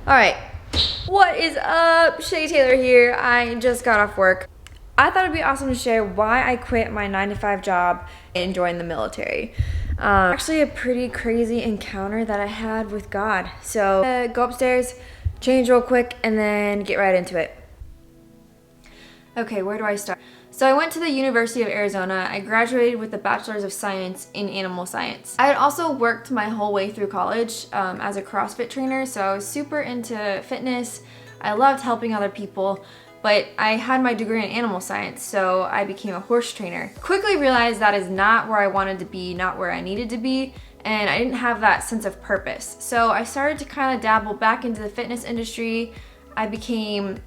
Alright, what is up? Shae Taylor here. I just got off work. I thought it'd be awesome to share why I quit my 9-to-5 job and joined the military. Actually a pretty crazy encounter that I had with God. So go upstairs, change real quick, and then get right into it. Okay, where do I start? So I went to the University of Arizona. I graduated with a Bachelor's of Science in Animal Science. I had also worked my whole way through college as a CrossFit trainer, so I was super into fitness. I loved helping other people, but I had my degree in animal science, so I became a horse trainer. Quickly realized that is not where I wanted to be, not where I needed to be, and I didn't have that sense of purpose. So I started to kind of dabble back into the fitness industry. I became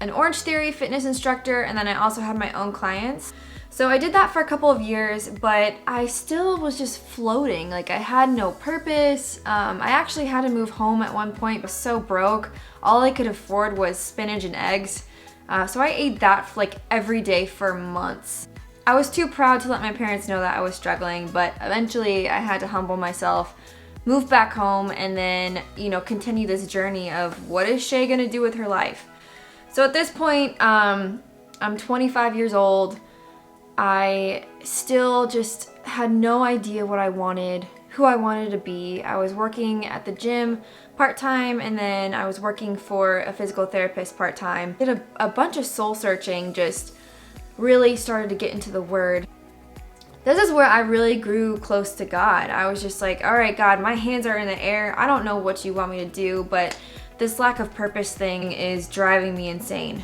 an Orange Theory fitness instructor, and then I also had my own clients. So I did that for a couple of years, but I still was just floating. Like, I had no purpose. I actually had to move home at one point. I was so broke. All I could afford was spinach and eggs. So I ate that like every day for months. I was too proud to let my parents know that I was struggling, but eventually I had to humble myself, move back home, and then, continue this journey of what is Shae gonna do with her life? So at this point, I'm 25 years old. I still just had no idea what I wanted, who I wanted to be. I was working at the gym part-time, and then I was working for a physical therapist part-time. Did a bunch of soul searching, just really started to get into the Word. This is where I really grew close to God. I was just like, all right, God, my hands are in the air. I don't know what you want me to do, but this lack of purpose thing is driving me insane.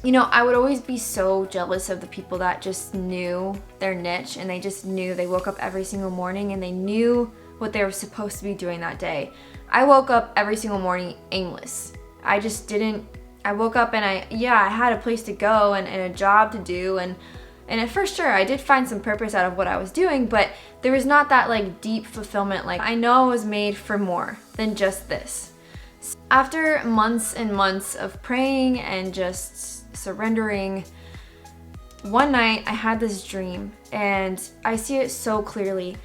I would always be so jealous of the people that just knew their niche, and they just knew. They woke up every single morning and they knew what they were supposed to be doing that day. I woke up every single morning aimless. I just didn't. I woke up and I had a place to go and a job to do, and for sure I did find some purpose out of what I was doing, but there was not that like deep fulfillment. Like, I know I was made for more than just this. After months and months of praying and just surrendering, one night I had this dream, and I see it so clearly.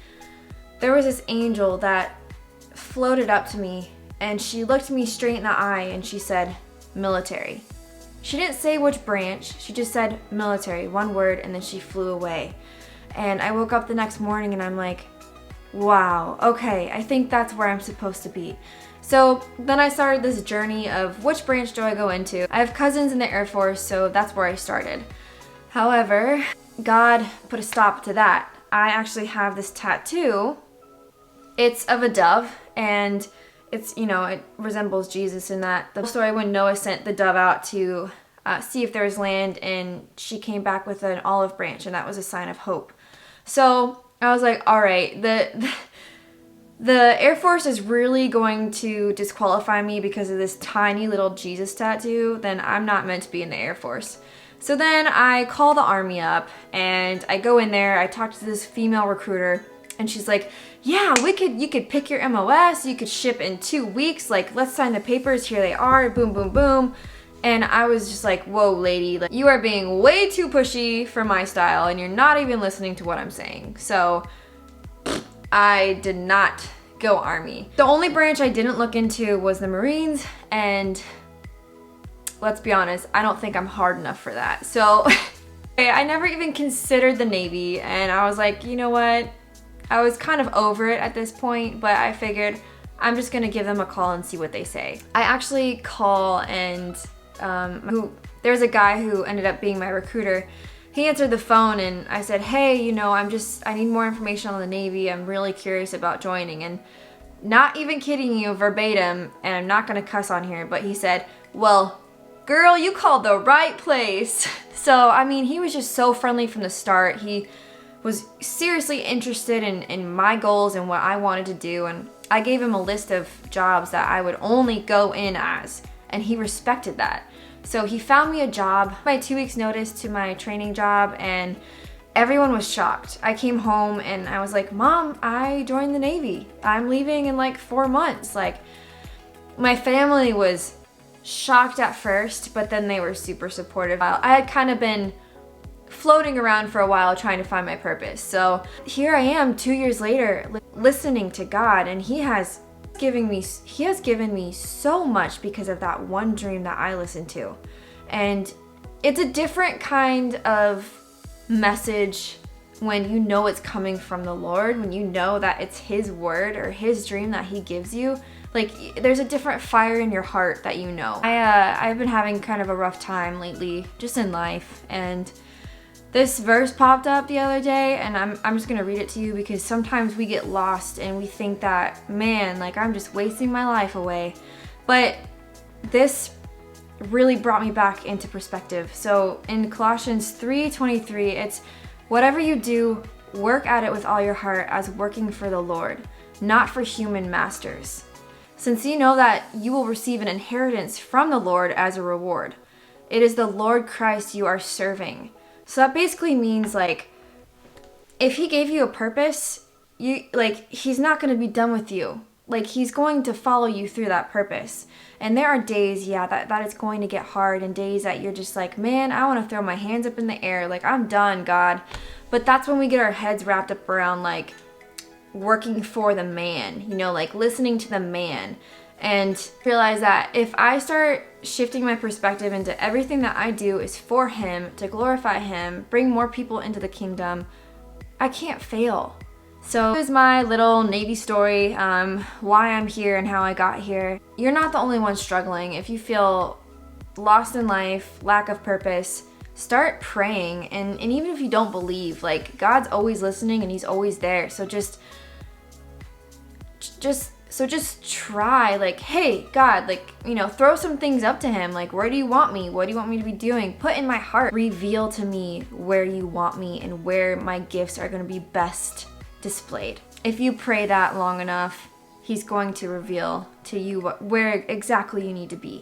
There was this angel that floated up to me, and she looked me straight in the eye and she said, military. She didn't say which branch, she just said military, one word, and then she flew away. And I woke up the next morning and I'm like, wow, okay, I think that's where I'm supposed to be. So then I started this journey of which branch do I go into. I have cousins in the Air Force, so that's where I started. However, God put a stop to that. I actually have this tattoo. It's of a dove, and it's, it resembles Jesus in that. The story when Noah sent the dove out to see if there was land, and she came back with an olive branch, and that was a sign of hope. So I was like, all right, the Air Force is really going to disqualify me because of this tiny little Jesus tattoo, then I'm not meant to be in the Air Force. So then I call the Army up, and I go in there, I talk to this female recruiter, and she's like, yeah, you could pick your MOS, you could ship in 2 weeks, like, let's sign the papers, here they are, boom, boom, boom. And I was just like, whoa, lady, like, you are being way too pushy for my style, and you're not even listening to what I'm saying. So I did not go Army. The only branch I didn't look into was the Marines, and let's be honest, I don't think I'm hard enough for that. So I never even considered the Navy, and I was like, you know what? I was kind of over it at this point, but I figured I'm just gonna give them a call and see what they say. I actually call, and there's a guy who ended up being my recruiter. He answered the phone, and I said, hey, I need more information on the Navy. I'm really curious about joining. And not even kidding you verbatim, and I'm not gonna cuss on here, but he said, well, girl, you called the right place. So, he was just so friendly from the start. He was seriously interested in my goals and what I wanted to do, and I gave him a list of jobs that I would only go in as, and he respected that. So he found me a job, my 2 weeks notice to my training job, and everyone was shocked. I came home and I was like, Mom, I joined the Navy. I'm leaving in like 4 months. Like, my family was shocked at first, but then they were super supportive. I had kind of been floating around for a while trying to find my purpose. So here I am 2 years later listening to God, and he has has given me so much because of that one dream that I listened to. And it's a different kind of message when you know it's coming from the Lord, when you know that it's his word or his dream that he gives you. Like, there's a different fire in your heart that you know. I've been having kind of a rough time lately, just in life, and this verse popped up the other day, and I'm just gonna read it to you because sometimes we get lost and we think that, man, like, I'm just wasting my life away. But this really brought me back into perspective. So in Colossians 3:23, it's, whatever you do, work at it with all your heart as working for the Lord, not for human masters, since you know that you will receive an inheritance from the Lord as a reward. It is the Lord Christ you are serving. So that basically means, like, if he gave you a purpose, he's not going to be done with you. Like, he's going to follow you through that purpose. And there are days, that it's going to get hard, and days that you're just like, man, I want to throw my hands up in the air. Like, I'm done, God. But that's when we get our heads wrapped up around, like, working for the man, like listening to the man, and realize that if I start shifting my perspective into everything that I do is for him, to glorify him, bring more people into the kingdom, I can't fail. So here's my little Navy story, why I'm here and how I got here. You're not the only one struggling. If you feel lost in life, lack of purpose, start praying. And even if you don't believe, like, God's always listening and he's always there. So just try, like, hey, God, like, throw some things up to him. Like, where do you want me? What do you want me to be doing? Put in my heart. Reveal to me where you want me and where my gifts are going to be best displayed. If you pray that long enough, he's going to reveal to you where exactly you need to be.